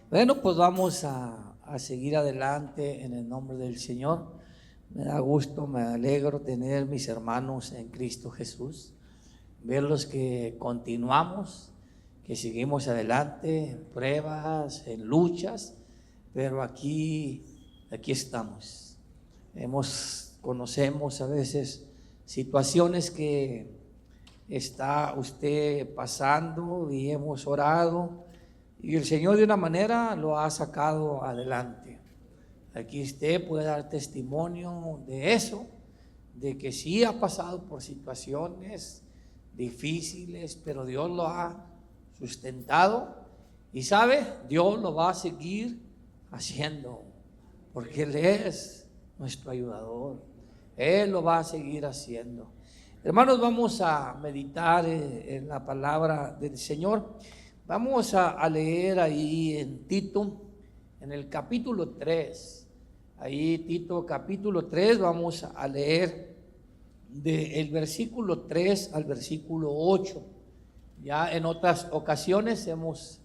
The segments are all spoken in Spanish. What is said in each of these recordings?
Bueno, pues vamos a seguir adelante en el nombre del Señor. Me da gusto, me alegro tener mis hermanos en Cristo Jesús, verlos que continuamos, que seguimos adelante en pruebas, en luchas, pero aquí estamos. Conocemos a veces situaciones que está usted pasando y hemos orado. Y el Señor de una manera lo ha sacado adelante. Aquí usted puede dar testimonio de eso, de que sí ha pasado por situaciones difíciles, pero Dios lo ha sustentado. Y sabe, Dios lo va a seguir haciendo, porque Él es nuestro ayudador. Él lo va a seguir haciendo. Hermanos, vamos a meditar en la palabra del Señor. Vamos a leer ahí en Tito, en el capítulo 3. Ahí Tito capítulo 3, vamos a leer del versículo 3 al versículo 8. Ya en otras ocasiones hemos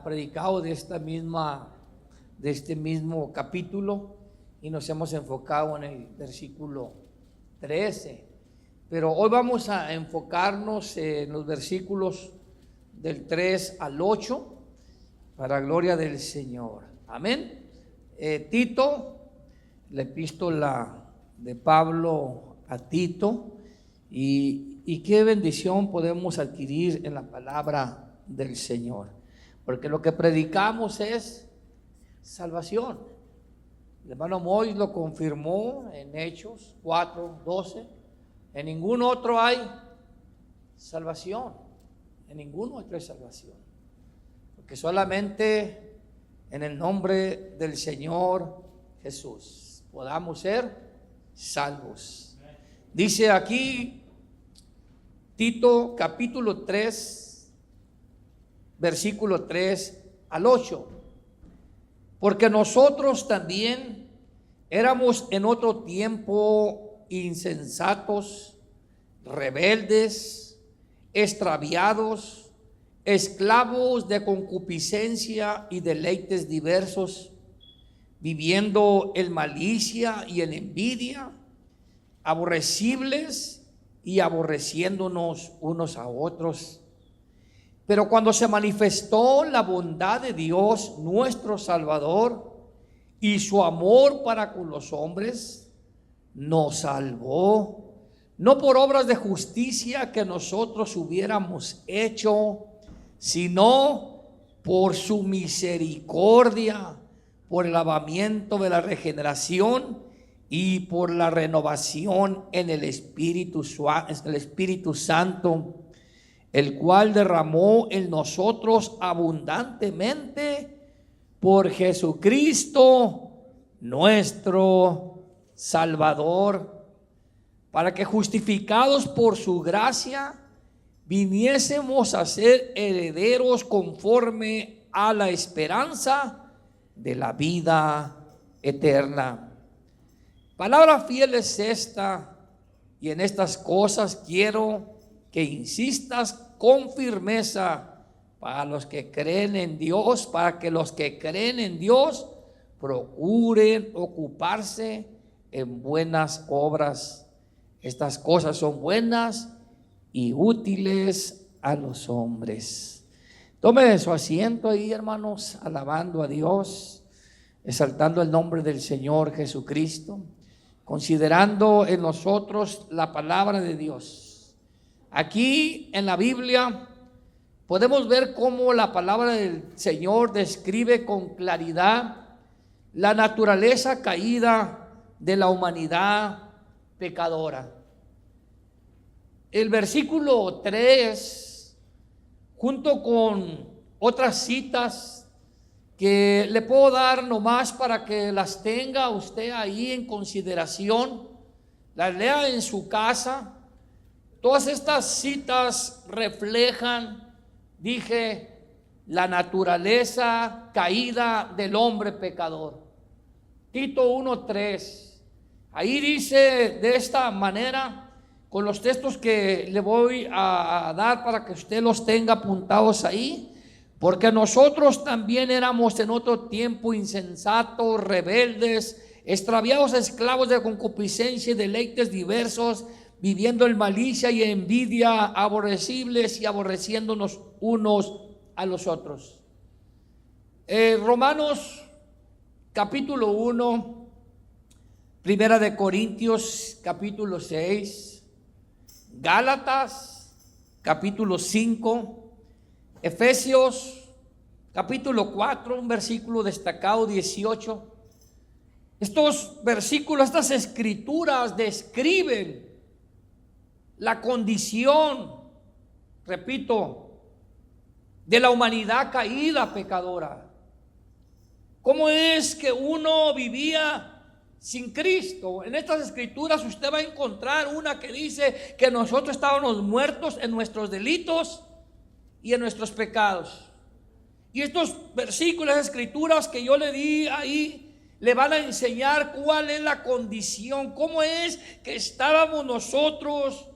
predicado de este mismo capítulo y nos hemos enfocado en el versículo 13. Pero hoy vamos a enfocarnos en los versículos del 3 al 8, para gloria del Señor. Amén. Tito, la epístola de Pablo a Tito, y qué bendición podemos adquirir en la palabra del Señor, porque lo que predicamos es salvación. El hermano Mois lo confirmó en Hechos 4:12. En ningún otro hay salvación. En ningún otro hay salvación, porque solamente en el nombre del Señor Jesús podamos ser salvos. Dice aquí Tito capítulo 3, versículo 3 al 8: porque nosotros también éramos en otro tiempo insensatos, rebeldes, extraviados, esclavos de concupiscencia y deleites diversos, viviendo en malicia y en envidia, aborrecibles y aborreciéndonos unos a otros. Pero cuando se manifestó la bondad de Dios nuestro Salvador y su amor para con los hombres, nos salvó, no por obras de justicia que nosotros hubiéramos hecho, sino por su misericordia, por el lavamiento de la regeneración y por la renovación en el Espíritu Santo, el cual derramó en nosotros abundantemente por Jesucristo nuestro Salvador, para que justificados por su gracia viniésemos a ser herederos conforme a la esperanza de la vida eterna. Palabra fiel es esta, y en estas cosas quiero que insistas con firmeza para los que creen en Dios, para que los que creen en Dios procuren ocuparse en buenas obras. Estas cosas son buenas y útiles a los hombres. Tome su asiento ahí, hermanos, alabando a Dios, exaltando el nombre del Señor Jesucristo, considerando en nosotros la palabra de Dios. Aquí en la Biblia podemos ver cómo la palabra del Señor describe con claridad la naturaleza caída de la humanidad pecadora. El versículo 3, junto con otras citas que le puedo dar nomás para que las tenga usted ahí en consideración, las lea en su casa. Todas estas citas reflejan, dije, la naturaleza caída del hombre pecador. Tito 1:3. Ahí dice de esta manera, con los textos que le voy a dar para que usted los tenga apuntados ahí: Porque nosotros también éramos en otro tiempo insensatos, rebeldes, extraviados, esclavos de concupiscencia y deleites diversos, viviendo en malicia y envidia, aborrecibles y aborreciéndonos unos a los otros. Romanos capítulo 1, Primera de Corintios capítulo 6, Gálatas capítulo 5, Efesios capítulo 4, un versículo destacado 18. Estos versículos, estas escrituras describen la condición, repito, de la humanidad caída, pecadora. ¿Cómo es que uno vivía sin Cristo? En estas escrituras usted va a encontrar una que dice que nosotros estábamos muertos en nuestros delitos y en nuestros pecados. Y estos versículos, escrituras que yo le di ahí, le van a enseñar cuál es la condición, cómo es que estábamos nosotros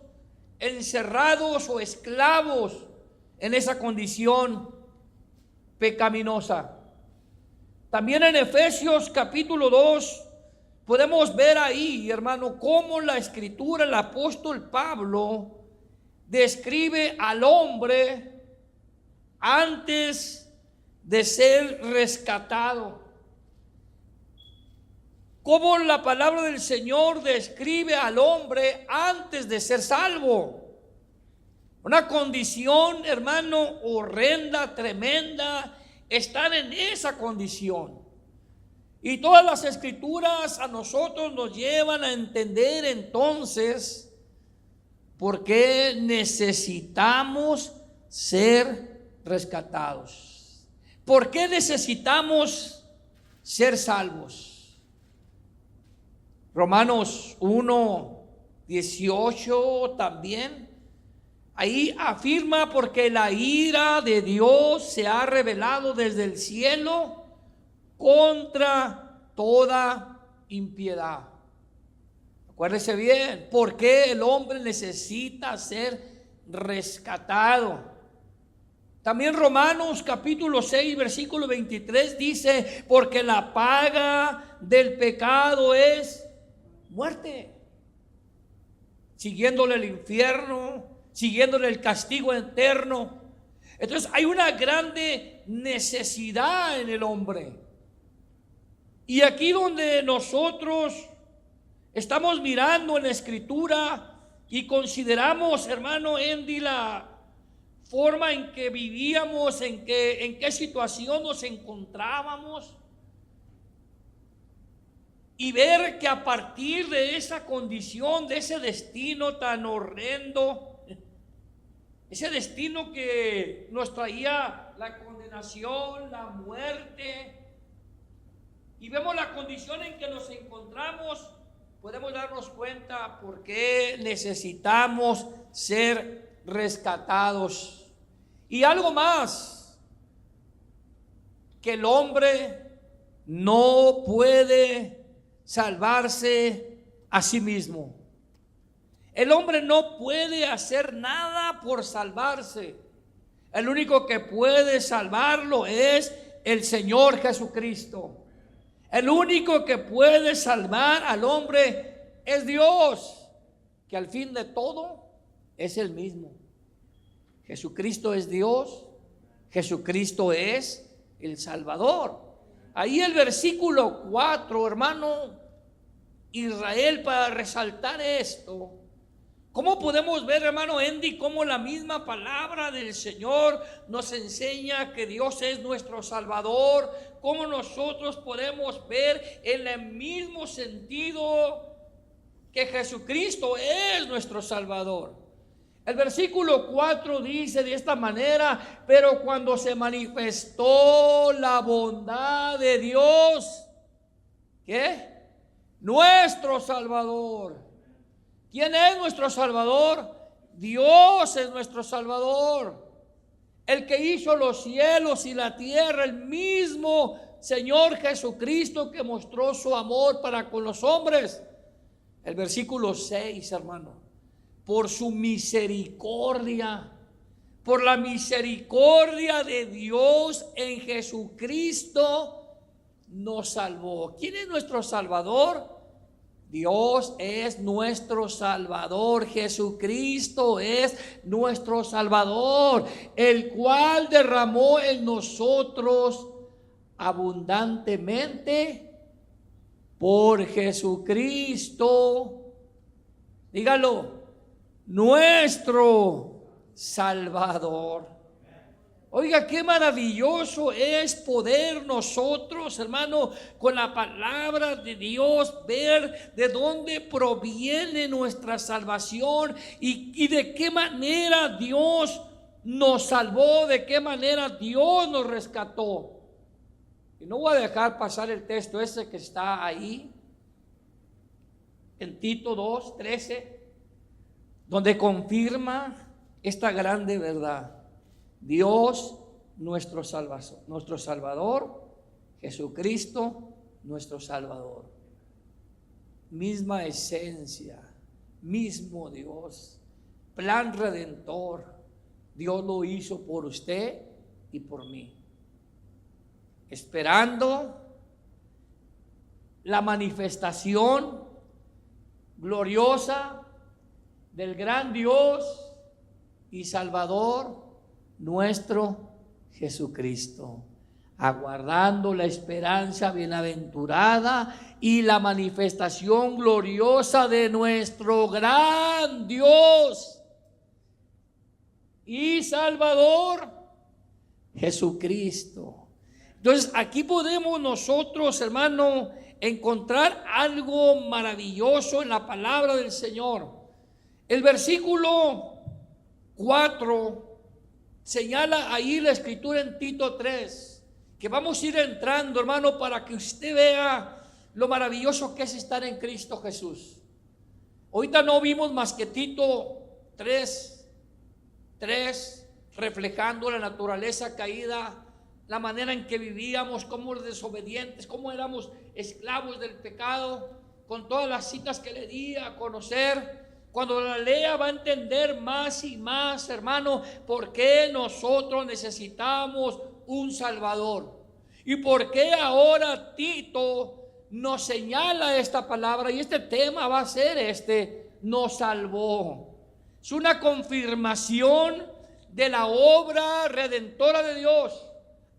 encerrados o esclavos en esa condición pecaminosa. También en Efesios capítulo 2 podemos ver ahí, hermano, cómo la escritura, el apóstol Pablo describe al hombre antes de ser rescatado. Cómo la palabra del Señor describe al hombre antes de ser salvo. Una condición, hermano, horrenda, tremenda, estar en esa condición. Y todas las escrituras a nosotros nos llevan a entender entonces por qué necesitamos ser rescatados. ¿Por qué necesitamos ser salvos? Romanos 1, 18 también. Ahí afirma: porque la ira de Dios se ha revelado desde el cielo contra toda impiedad. Acuérdese bien, ¿por qué el hombre necesita ser rescatado? También Romanos capítulo 6 versículo 23 dice: porque la paga del pecado es muerte, siguiéndole el infierno, siguiéndole el castigo eterno. Entonces hay una grande necesidad en el hombre. Y aquí donde nosotros estamos mirando en la escritura y consideramos, hermano Andy, la forma en que vivíamos, en qué situación nos encontrábamos, y ver que a partir de esa condición, de ese destino tan horrendo, ese destino que nos traía la condenación, la muerte, y vemos la condición en que nos encontramos, podemos darnos cuenta por qué necesitamos ser rescatados. Y algo más, que el hombre no puede salvarse a sí mismo. El hombre no puede hacer nada por salvarse. El único que puede salvarlo es el Señor Jesucristo. El único que puede salvar al hombre es Dios, que al fin de todo es el mismo. Jesucristo es Dios, Jesucristo es el Salvador. Ahí el versículo 4, hermano Israel, para resaltar esto, ¿cómo podemos ver, hermano Andy, cómo la misma palabra del Señor nos enseña que Dios es nuestro Salvador? ¿Cómo nosotros podemos ver en el mismo sentido que Jesucristo es nuestro Salvador? El versículo 4 dice de esta manera: pero cuando se manifestó la bondad de Dios, ¿qué? Nuestro Salvador. ¿Quién es nuestro Salvador? Dios es nuestro Salvador. El que hizo los cielos y la tierra, el mismo Señor Jesucristo que mostró su amor para con los hombres. El versículo 6, hermano: por su misericordia, por la misericordia de Dios en Jesucristo, nos salvó. ¿Quién es nuestro Salvador? Dios es nuestro Salvador. Jesucristo es nuestro Salvador, el cual derramó en nosotros abundantemente por Jesucristo. Dígalo, nuestro Salvador. Oiga, qué maravilloso es poder nosotros, hermano, con la palabra de Dios, ver de dónde proviene nuestra salvación y de qué manera Dios nos salvó, de qué manera Dios nos rescató. Y no voy a dejar pasar el texto ese que está ahí, en Tito 2:13, donde confirma esta grande verdad. Dios, nuestro Salvador, Jesucristo, nuestro Salvador. Misma esencia, mismo Dios, plan redentor. Dios lo hizo por usted y por mí, esperando la manifestación gloriosa del gran Dios y Salvador nuestro Jesucristo, aguardando la esperanza bienaventurada y la manifestación gloriosa de nuestro gran Dios y Salvador Jesucristo. Entonces aquí podemos nosotros, hermano, encontrar algo maravilloso en la palabra del Señor. El versículo 4 señala ahí la escritura en Tito 3, que vamos a ir entrando, hermano, para que usted vea lo maravilloso que es estar en Cristo Jesús. Ahorita no vimos más que Tito 3, reflejando la naturaleza caída, la manera en que vivíamos, cómo desobedientes, cómo éramos esclavos del pecado, con todas las citas que le di a conocer. Cuando la lea va a entender más y más, hermano, por qué nosotros necesitamos un Salvador y por qué ahora Tito nos señala esta palabra, y este tema va a ser nos salvó. Es una confirmación de la obra redentora de Dios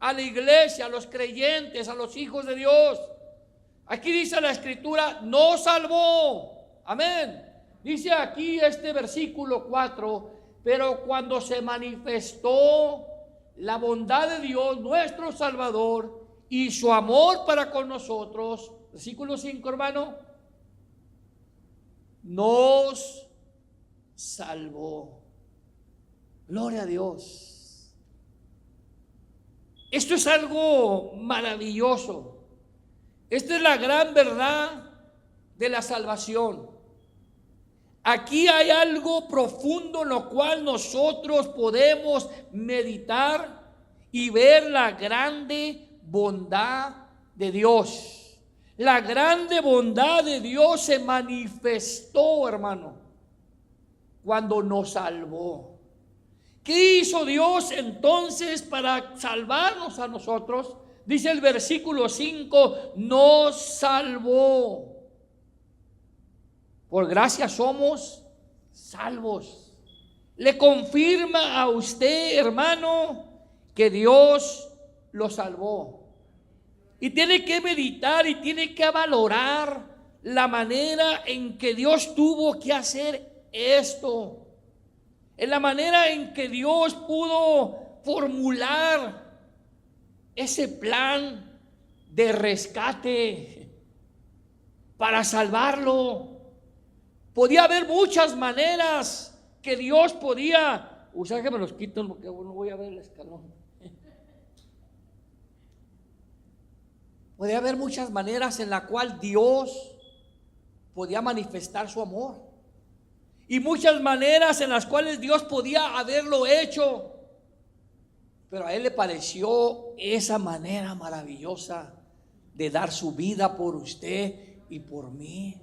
a la iglesia, a los creyentes, a los hijos de Dios. Aquí dice la escritura, nos salvó. Amén. Dice aquí este versículo 4, pero cuando se manifestó la bondad de Dios, nuestro Salvador, y su amor para con nosotros, versículo 5, hermano, nos salvó. Gloria a Dios. Esto es algo maravilloso. Esta es la gran verdad de la salvación. Aquí hay algo profundo en lo cual nosotros podemos meditar y ver la grande bondad de Dios. La grande bondad de Dios se manifestó, hermano, cuando nos salvó. ¿Qué hizo Dios entonces para salvarnos a nosotros? Dice el versículo 5, nos salvó. Por gracia somos salvos. Le confirma a usted, hermano, que Dios lo salvó. Y tiene que meditar y tiene que valorar la manera en que Dios tuvo que hacer esto. En la manera en que Dios pudo formular ese plan de rescate para salvarlo. Podía haber muchas maneras que Dios podía usar, que me los quito porque no voy a ver el escalón. Podía haber muchas maneras en la cual Dios podía manifestar su amor, y muchas maneras en las cuales Dios podía haberlo hecho, pero a Él le pareció esa manera maravillosa de dar su vida por usted y por mí.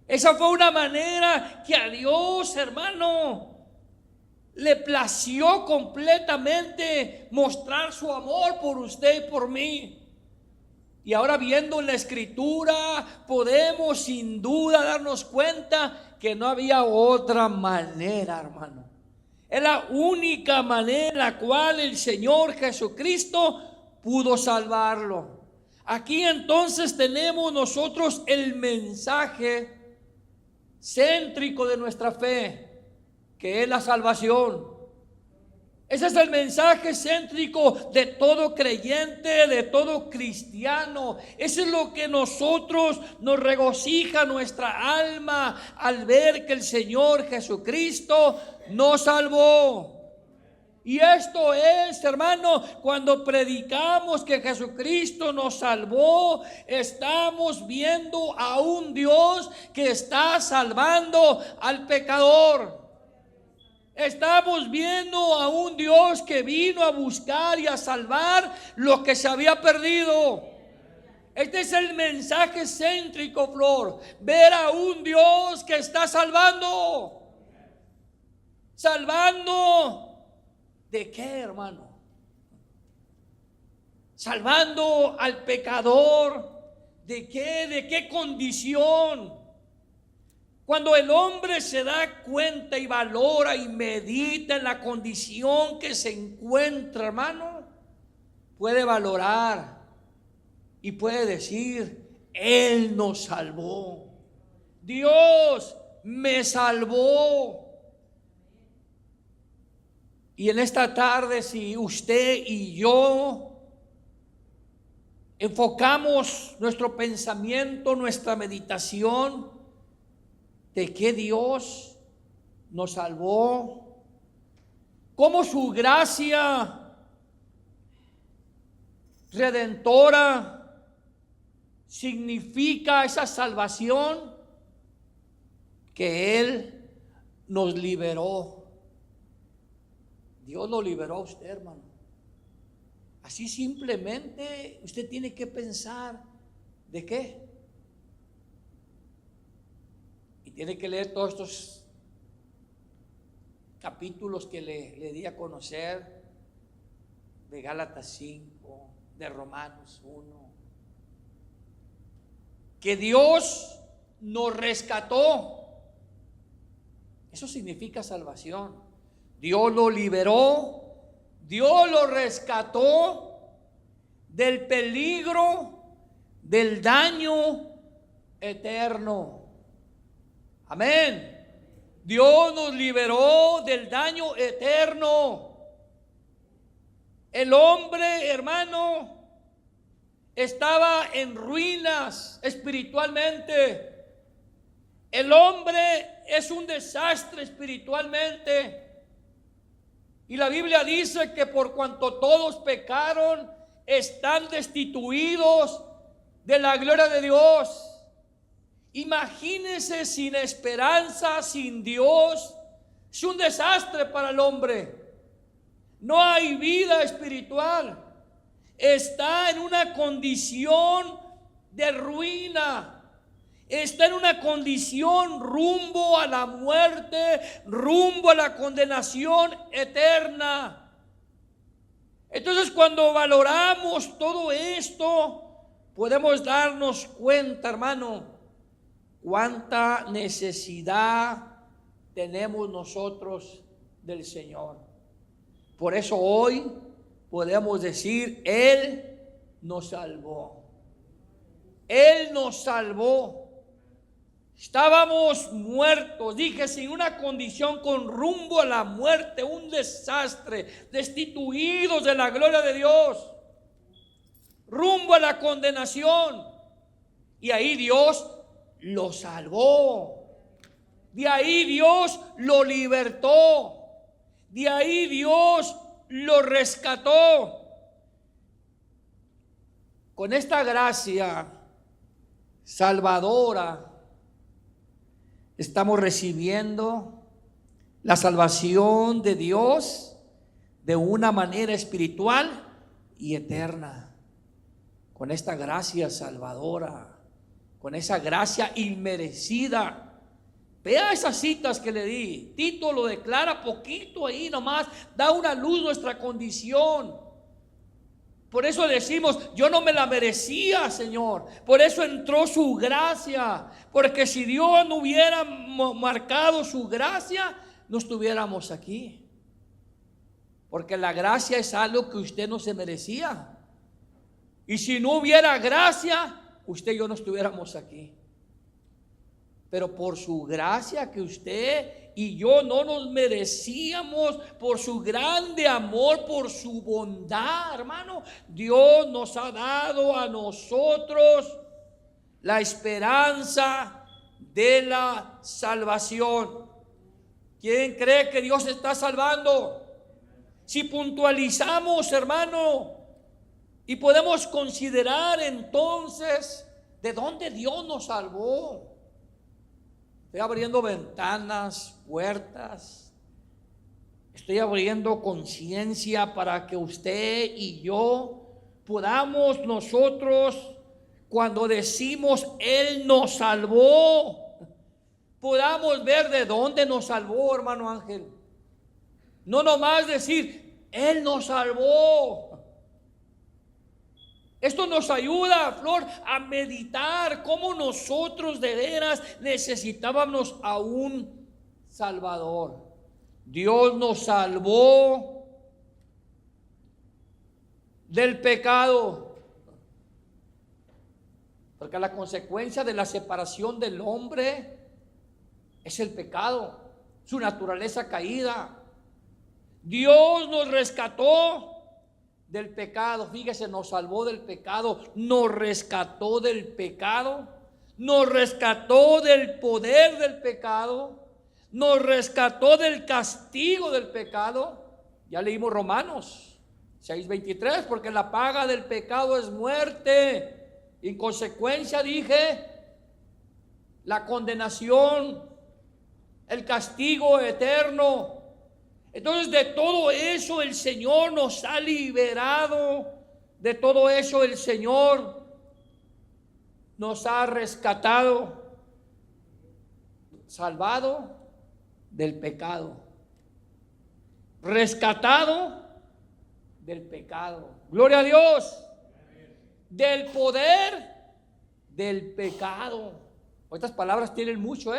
Esa fue una manera que a Dios, hermano, le plació completamente mostrar su amor por usted y por mí. Y ahora viendo en la Escritura podemos sin duda darnos cuenta que no había otra manera, hermano. Es la única manera en la cual el Señor Jesucristo pudo salvarlo. Aquí entonces tenemos nosotros el mensaje céntrico de nuestra fe, que es la salvación. Ese es el mensaje céntrico de todo creyente, de todo cristiano. Eso es lo que nosotros nos regocija nuestra alma al ver que el Señor Jesucristo nos salvó. Y esto es, hermano, cuando predicamos que Jesucristo nos salvó, estamos viendo a un Dios que está salvando al pecador. Estamos viendo a un Dios que vino a buscar y a salvar lo que se había perdido. Este es el mensaje céntrico, Flor. Ver a un Dios que está salvando. ¿Salvando de qué, hermano? Salvando al pecador. ¿De qué? ¿De qué condición? Cuando el hombre se da cuenta y valora y medita en la condición que se encuentra, hermano, puede valorar y puede decir: Él nos salvó. Dios me salvó. Y en esta tarde, si usted y yo enfocamos nuestro pensamiento, nuestra meditación, de que Dios nos salvó, cómo su gracia redentora significa esa salvación, que Él nos liberó. Dios lo liberó a usted, hermano. Así simplemente usted tiene que pensar: ¿de qué? Tiene que leer todos estos capítulos que le di a conocer, de Gálatas 5, de Romanos 1. Que Dios nos rescató. Eso significa salvación. Dios lo liberó, Dios lo rescató del peligro, del daño eterno. Amén. Dios nos liberó del daño eterno. El hombre, hermano, estaba en ruinas espiritualmente. El hombre es un desastre espiritualmente. Y la Biblia dice que por cuanto todos pecaron, están destituidos de la gloria de Dios. Imagínese sin esperanza, sin Dios. Es un desastre para el hombre. No hay vida espiritual. Está en una condición de ruina. Está en una condición rumbo a la muerte, rumbo a la condenación eterna. Entonces, cuando valoramos todo esto, podemos darnos cuenta, hermano, cuánta necesidad tenemos nosotros del Señor. Por eso hoy podemos decir: Él nos salvó. Él nos salvó. Estábamos muertos, dije, sin una condición, con rumbo a la muerte, un desastre, destituidos de la gloria de Dios, rumbo a la condenación. Y ahí Dios lo salvó. De ahí Dios lo libertó. De ahí Dios lo rescató. Con esta gracia salvadora estamos recibiendo la salvación de Dios de una manera espiritual y eterna. Con esta gracia salvadora, con esa gracia inmerecida Vea esas citas que le di. Tito lo declara poquito ahí nomás, da una luz nuestra condición. Por eso decimos, yo no me la merecía, Señor. Por eso entró su gracia. Porque si Dios no hubiera marcado su gracia, no estuviéramos aquí. Porque la gracia es algo que usted no se merecía. Y si no hubiera gracia, usted y yo no estuviéramos aquí. Pero por su gracia que usted y yo no nos merecíamos, por su grande amor, por su bondad, hermano, Dios nos ha dado a nosotros la esperanza de la salvación. ¿Quién cree que Dios está salvando? Si puntualizamos, hermano, y podemos considerar entonces de dónde Dios nos salvó. Estoy abriendo ventanas, puertas. Estoy abriendo conciencia para que usted y yo podamos nosotros, cuando decimos Él nos salvó, podamos ver de dónde nos salvó, hermano Ángel. No nomás decir Él nos salvó. Esto nos ayuda, Flor, a meditar cómo nosotros de veras necesitábamos a un Salvador. Dios nos salvó del pecado, porque la consecuencia de la separación del hombre es el pecado, su naturaleza caída. Dios nos rescató del pecado. Fíjese, nos salvó del pecado, nos rescató del pecado, nos rescató del poder del pecado, nos rescató del castigo del pecado. Ya leímos Romanos 6:23, porque la paga del pecado es muerte. En consecuencia dije, la condenación, el castigo eterno. Entonces de todo eso el Señor nos ha liberado, de todo eso el Señor nos ha rescatado, salvado del pecado, rescatado del pecado. Gloria a Dios, del poder del pecado. Estas palabras tienen mucho,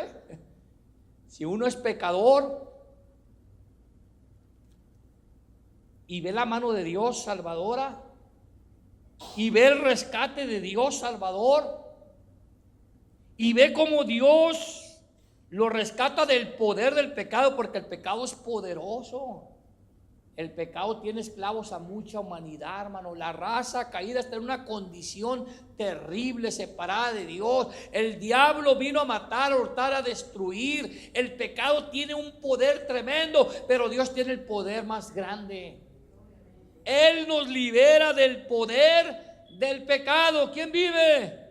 Si uno es pecador y ve la mano de Dios salvadora y ve el rescate de Dios salvador y ve cómo Dios lo rescata del poder del pecado, porque el pecado es poderoso. El pecado tiene esclavos a mucha humanidad, hermano. La raza caída está en una condición terrible, separada de Dios. El diablo vino a matar, a hurtar, a destruir. El pecado tiene un poder tremendo, pero Dios tiene el poder más grande. Él nos libera del poder del pecado. ¿Quién vive?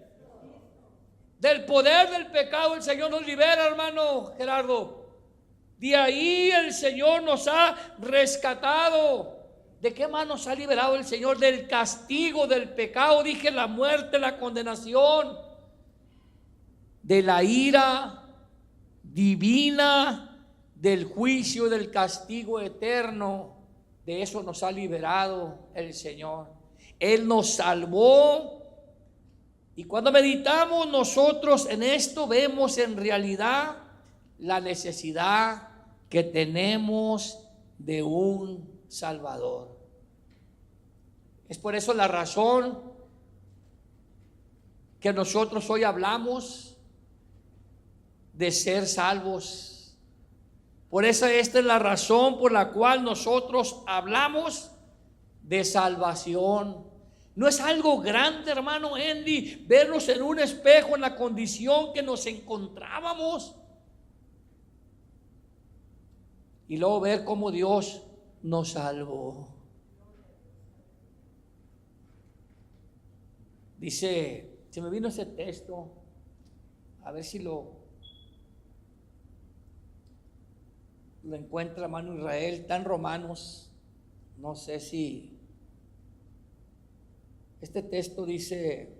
Del poder del pecado el Señor nos libera, hermano Gerardo. De ahí el Señor nos ha rescatado. ¿De qué más nos ha liberado el Señor? Del castigo del pecado, dije, la muerte, la condenación, de la ira divina, del juicio, del castigo eterno. De eso nos ha liberado el Señor. Él nos salvó. Y cuando meditamos nosotros en esto, vemos en realidad la necesidad que tenemos de un Salvador. Es por eso la razón que nosotros hoy hablamos de ser salvos. Por eso esta es la razón por la cual nosotros hablamos de salvación. No es algo grande, hermano Andy, vernos en un espejo en la condición que nos encontrábamos y luego ver cómo Dios nos salvó. Dice, se me vino ese texto, a ver si lo encuentra, hermano Israel. Está en Romanos, no sé si este texto dice,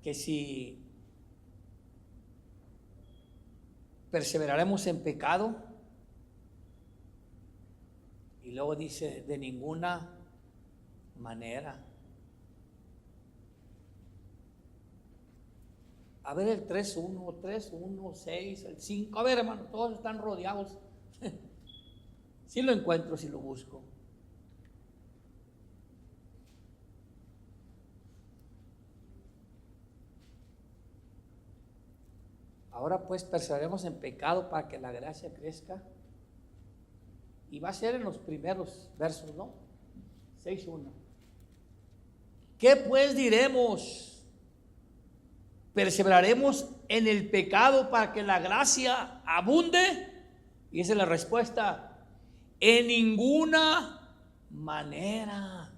que si perseveraremos en pecado, y luego dice, de ninguna manera. A ver el 3.1, 3.1, 6, el 5. A ver, hermano, todos están rodeados. Si lo encuentro, si lo busco. Ahora pues perseveremos en pecado para que la gracia crezca. Y va a ser en los primeros versos, ¿no? 6.1. ¿Qué pues diremos? ¿Perseveraremos en el pecado para que la gracia abunde? Y esa es la respuesta. En ninguna manera.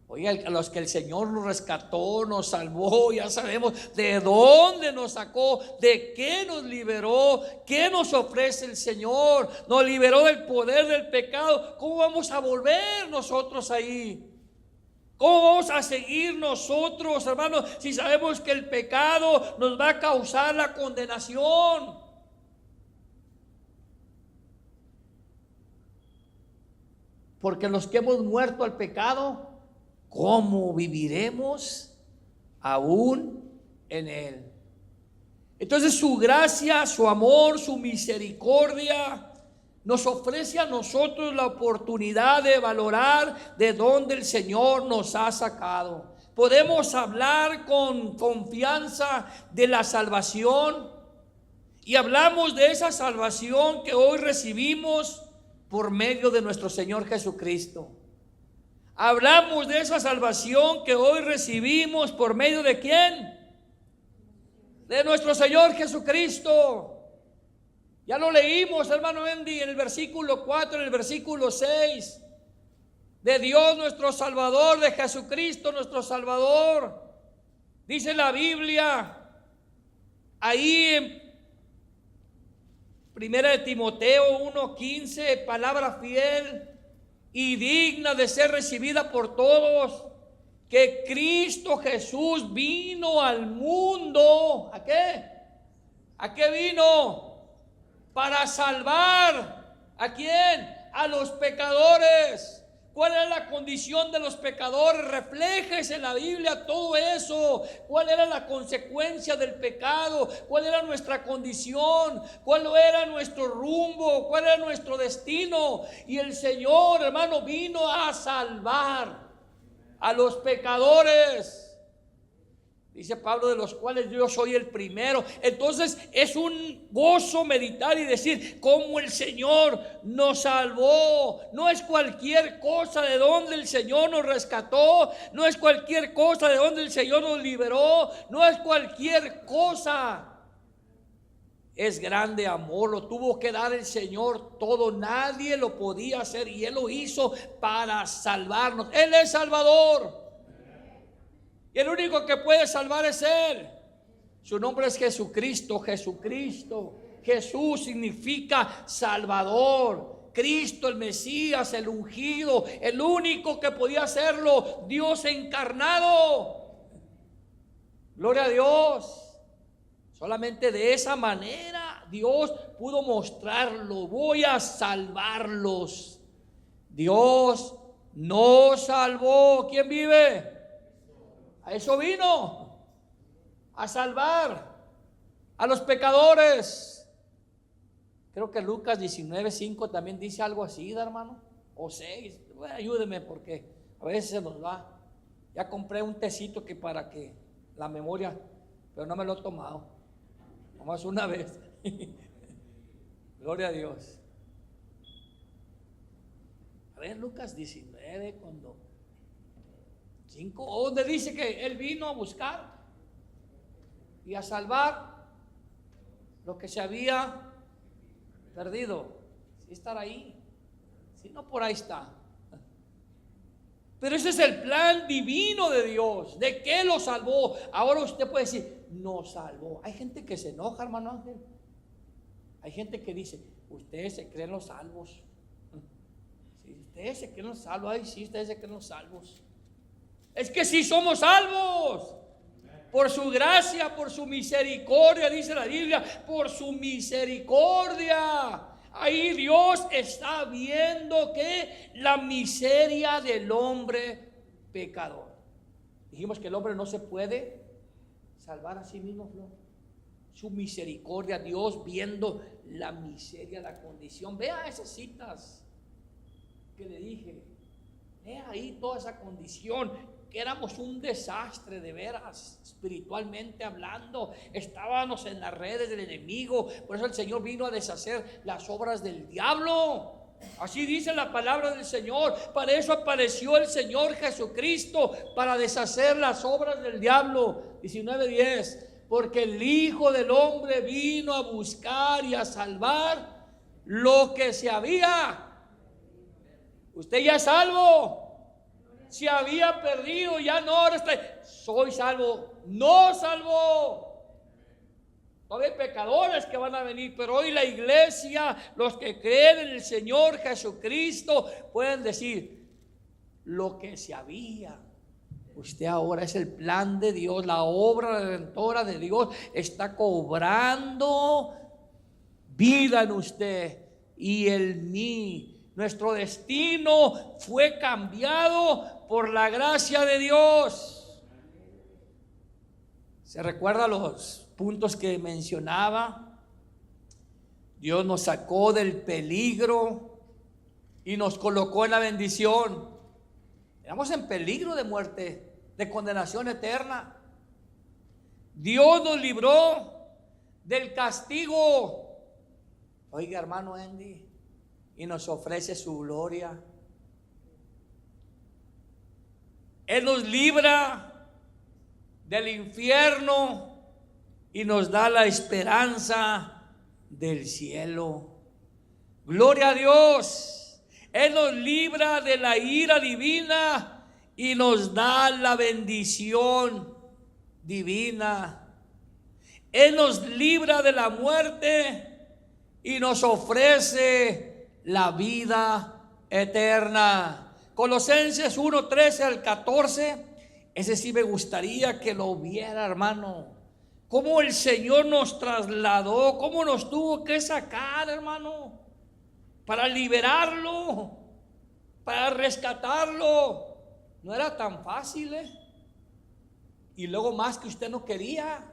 Oiga, a los que el Señor nos rescató, nos salvó, ya sabemos de dónde nos sacó, de qué nos liberó, qué nos ofrece el Señor. Nos liberó del poder del pecado. ¿Cómo vamos a volver nosotros ahí? ¿Cómo vamos a seguir nosotros, hermanos, si sabemos que el pecado nos va a causar la condenación? Porque los que hemos muerto al pecado, ¿cómo viviremos aún en él? Entonces su gracia, su amor, su misericordia nos ofrece a nosotros la oportunidad de valorar de dónde el Señor nos ha sacado. Podemos hablar con confianza de la salvación, y hablamos de esa salvación que hoy recibimos por medio de nuestro Señor Jesucristo. Hablamos de esa salvación que hoy recibimos por medio de ¿quién? De nuestro Señor Jesucristo. Ya lo leímos, hermano Andy, en el versículo 4, en el versículo 6. De Dios nuestro Salvador, de Jesucristo nuestro Salvador. Dice la Biblia, ahí en 1 de Timoteo 1:15, palabra fiel y digna de ser recibida por todos, que Cristo Jesús vino al mundo. ¿A qué? ¿A qué vino? Para salvar. ¿A quién? A los pecadores. ¿Cuál era la condición de los pecadores? Refléjese en la Biblia todo eso. ¿Cuál era la consecuencia del pecado? ¿Cuál era nuestra condición? ¿Cuál era nuestro rumbo? ¿Cuál era nuestro destino? Y el Señor, hermano, vino a salvar a los pecadores. Dice Pablo, de los cuales yo soy el primero. Entonces es un gozo meditar y decir cómo el Señor nos salvó. No es cualquier cosa de donde el Señor nos rescató. No es cualquier cosa de donde el Señor nos liberó. No es cualquier cosa. Es grande amor, lo tuvo que dar el Señor todo. Nadie lo podía hacer y Él lo hizo para salvarnos. Él es Salvador. Y el único que puede salvar es Él. Su nombre es Jesucristo. Jesucristo. Jesús significa Salvador. Cristo, el Mesías, el ungido, el único que podía hacerlo, Dios encarnado. Gloria a Dios. Solamente de esa manera Dios pudo mostrarlo. Voy a salvarlos. Dios nos salvó. ¿Quién vive? A eso vino, a salvar a los pecadores. Creo que Lucas 19:5 también dice algo así, hermano, o 6. Bueno, ayúdeme porque a veces se nos va. Ya compré un tecito que para que la memoria, pero no me lo he tomado, nomás una vez. Gloria a Dios. A ver, Lucas 19, cuando 5, donde dice que Él vino a buscar y a salvar lo que se había perdido. Si estar ahí, si no, por ahí está. Pero ese es el plan divino de Dios. ¿De qué lo salvó? Ahora usted puede decir, nos salvó. Hay gente que se enoja, hermano Ángel. Hay gente que dice, ustedes se creen los salvos. Si ustedes se creen los salvos, ay, sí, ustedes se creen los salvos. Es que sí somos salvos. por su gracia, por su misericordia, dice la Biblia, por su misericordia. Ahí Dios está viendo que la miseria del hombre pecador. Dijimos que el hombre no se puede salvar a sí mismo, Flor. Su misericordia, Dios viendo la miseria, la condición. Vea esas citas que le dije. Vea ahí toda esa condición, que éramos un desastre de veras, espiritualmente hablando. Estábamos en las redes del enemigo. Por eso el Señor vino a deshacer las obras del diablo. Así dice la palabra del Señor. Para eso apareció el Señor Jesucristo, para deshacer las obras del diablo. 19:10. Porque el Hijo del Hombre vino a buscar y a salvar lo que se había. Usted ya es salvo. Se había perdido, ya no, ahora está. Soy salvo. No salvo. Todavía hay pecadores que van a venir, pero hoy la iglesia, los que creen en el Señor Jesucristo, pueden decir lo que se había. Usted ahora es el plan de Dios, la obra redentora de Dios está cobrando vida en usted y en mí. Nuestro destino fue cambiado por la gracia de Dios. ¿Se recuerda los puntos que mencionaba? Dios nos sacó del peligro y nos colocó en la bendición. Éramos en peligro de muerte, de condenación eterna. Dios nos libró del castigo. Oiga, hermano Andy, y nos ofrece su gloria. Él nos libra del infierno y nos da la esperanza del cielo. Gloria a Dios. Él nos libra de la ira divina y nos da la bendición divina. Él nos libra de la muerte y nos ofrece la vida eterna. Colosenses 1:13 al 14. Ese sí me gustaría que lo viera, hermano. Cómo el Señor nos trasladó, cómo nos tuvo que sacar, hermano, para liberarlo, para rescatarlo. No era tan fácil, Y luego más que usted no quería.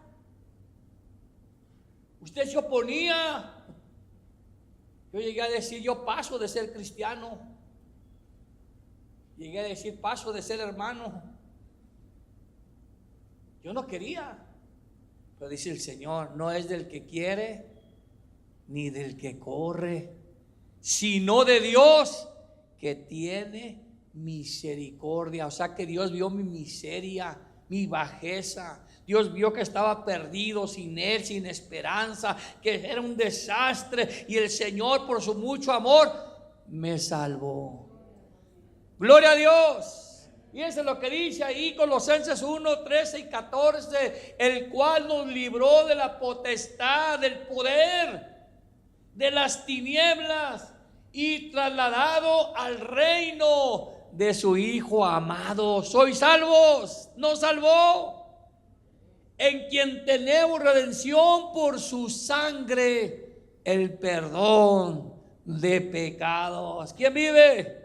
Usted se oponía. Yo llegué a decir, yo paso de ser cristiano. Llegué a decir, paso de ser hermano. Yo no quería. Pero dice el Señor, no es del que quiere ni del que corre, sino de Dios que tiene misericordia. O sea que Dios vio mi miseria, mi bajeza. Dios vio que estaba perdido, sin Él, sin esperanza, que era un desastre, y el Señor, por su mucho amor, me salvó. Gloria a Dios. Fíjense lo que dice ahí Colosenses 1:13 y 14, el cual nos libró de la potestad, del poder, de las tinieblas, y trasladado al reino de su Hijo amado. Sois salvos, nos salvó, en quien tenemos redención por su sangre, el perdón de pecados. ¿Quién vive?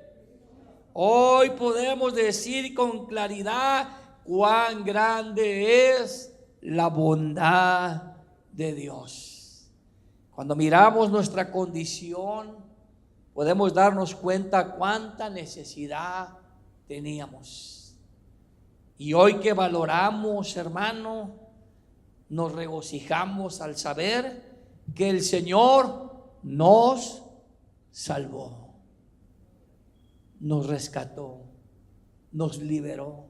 Hoy podemos decir con claridad cuán grande es la bondad de Dios. Cuando miramos nuestra condición, podemos darnos cuenta cuánta necesidad teníamos. Y hoy que valoramos, hermano, nos regocijamos al saber que el Señor nos salvó, nos rescató, nos liberó.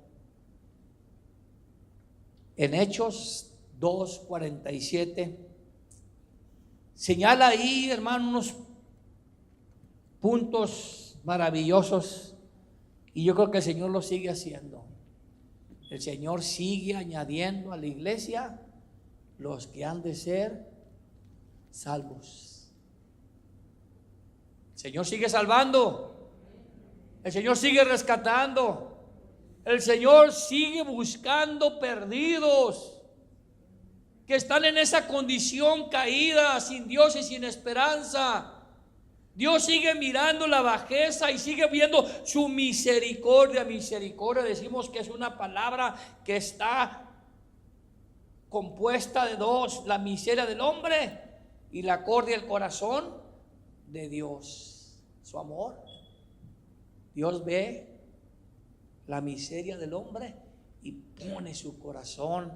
En Hechos 2:47 señala ahí, hermano, unos puntos maravillosos, y yo creo que el Señor lo sigue haciendo. El Señor sigue añadiendo a la iglesia los que han de ser salvos. El Señor sigue salvando. El Señor sigue rescatando. El Señor sigue buscando perdidos. que están en esa condición caída, sin Dios y sin esperanza. Dios sigue mirando la bajeza y sigue viendo su misericordia. Misericordia, decimos que es una palabra que está compuesta de dos: la miseria del hombre y la cordia del corazón de Dios. Su amor. Dios ve la miseria del hombre y pone su corazón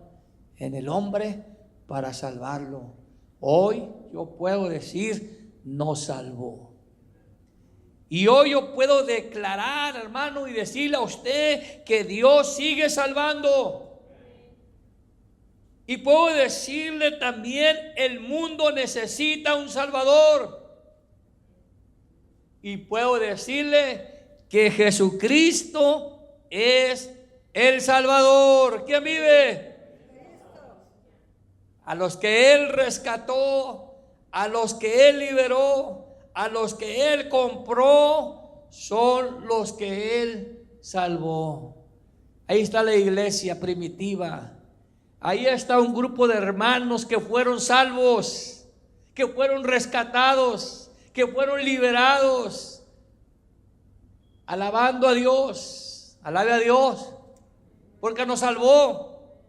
en el hombre para salvarlo. Hoy yo puedo decir: nos salvó. Y hoy yo puedo declarar, hermano, y decirle a usted que Dios sigue salvando. Y puedo decirle también: el mundo necesita un Salvador. Y puedo decirle que Jesucristo es el Salvador. ¿Quién vive? A los que Él rescató, a los que Él liberó, a los que Él compró, son los que Él salvó. Ahí está la iglesia primitiva. Ahí está un grupo de hermanos que fueron salvos, que fueron rescatados, que fueron liberados, alabando a Dios. Alabe a Dios, porque nos salvó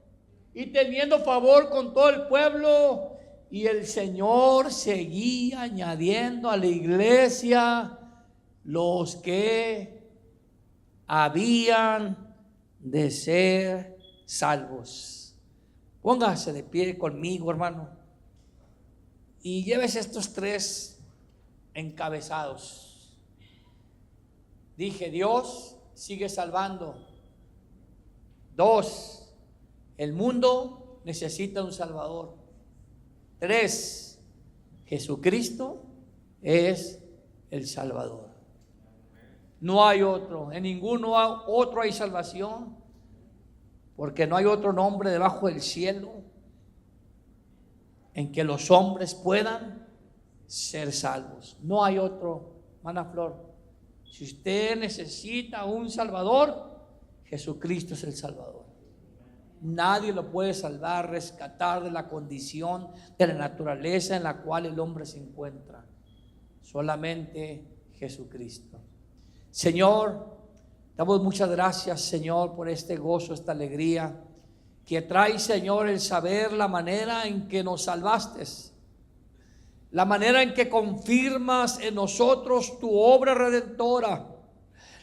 y teniendo favor con todo el pueblo. Y el Señor seguía añadiendo a la iglesia los que habían de ser salvos. Póngase de pie conmigo, hermano, y llévese estos tres encabezados. Dije: Dios sigue salvando. 2, el mundo necesita un Salvador. 3, Jesucristo es el Salvador. No hay otro, en ninguno otro hay salvación, porque no hay otro nombre debajo del cielo en que los hombres puedan ser salvos. No hay otro, hermana Flor. Si usted necesita un Salvador, Jesucristo es el Salvador. Nadie lo puede salvar, rescatar de la condición, de la naturaleza en la cual el hombre se encuentra. Solamente Jesucristo. Señor, damos muchas gracias, Señor, por este gozo, esta alegría que trae, Señor, el saber la manera en que nos salvaste, la manera en que confirmas en nosotros tu obra redentora,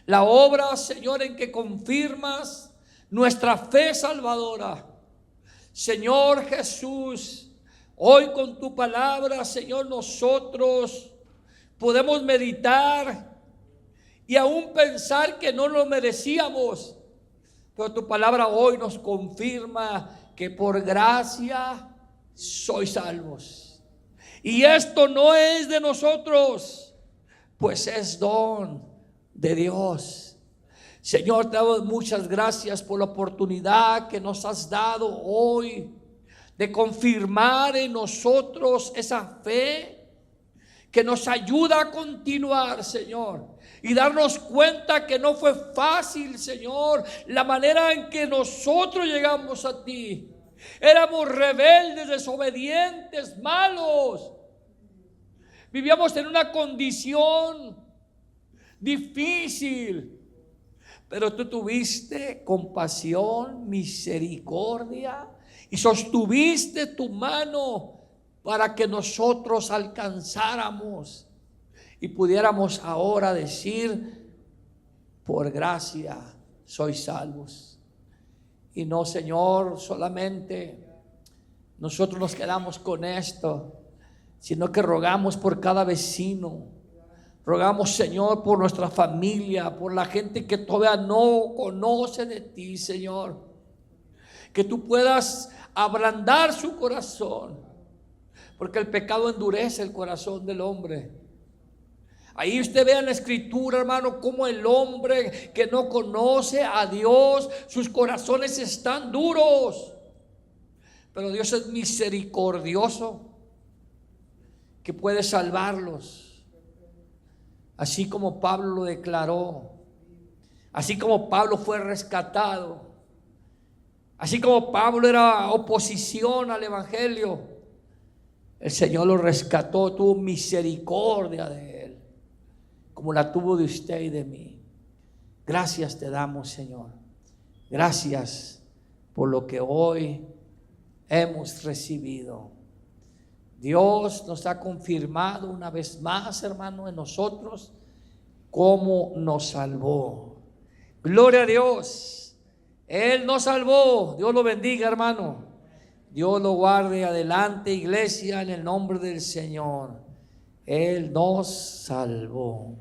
la obra, Señor, en que confirmas nuestra fe salvadora. Señor Jesús, hoy con tu palabra, Señor, nosotros podemos meditar y aún pensar que no lo merecíamos, pero tu palabra hoy nos confirma que por gracia sois salvos. Y esto no es de nosotros, pues es don de Dios. Señor, te damos muchas gracias por la oportunidad que nos has dado hoy de confirmar en nosotros esa fe que nos ayuda a continuar, Señor, y darnos cuenta que no fue fácil, Señor, la manera en que nosotros llegamos a ti. Éramos rebeldes, desobedientes, malos. Vivíamos en una condición difícil. Pero tú tuviste compasión, misericordia y sostuviste tu mano para que nosotros alcanzáramos y pudiéramos ahora decir: por gracia sois salvos. Y no, Señor, solamente nosotros nos quedamos con esto, sino que rogamos por cada vecino. Rogamos, Señor, por nuestra familia, por la gente que todavía no conoce de ti, Señor. Que tú puedas ablandar su corazón, porque el pecado endurece el corazón del hombre. Ahí usted ve en la escritura, hermano, cómo el hombre que no conoce a Dios, sus corazones están duros. Pero Dios es misericordioso, que puede salvarlos. Así como Pablo lo declaró, así como Pablo fue rescatado, Así como Pablo era oposición al evangelio, el Señor lo rescató, tuvo misericordia de él, como la tuvo de usted y de mí. Gracias te damos, Señor. Gracias por lo que hoy hemos recibido. Dios nos ha confirmado una vez más, hermano, en nosotros cómo nos salvó. Gloria a Dios. Él nos salvó. Dios lo bendiga, hermano. Dios lo guarde. Adelante, iglesia, en el nombre del Señor. Él nos salvó.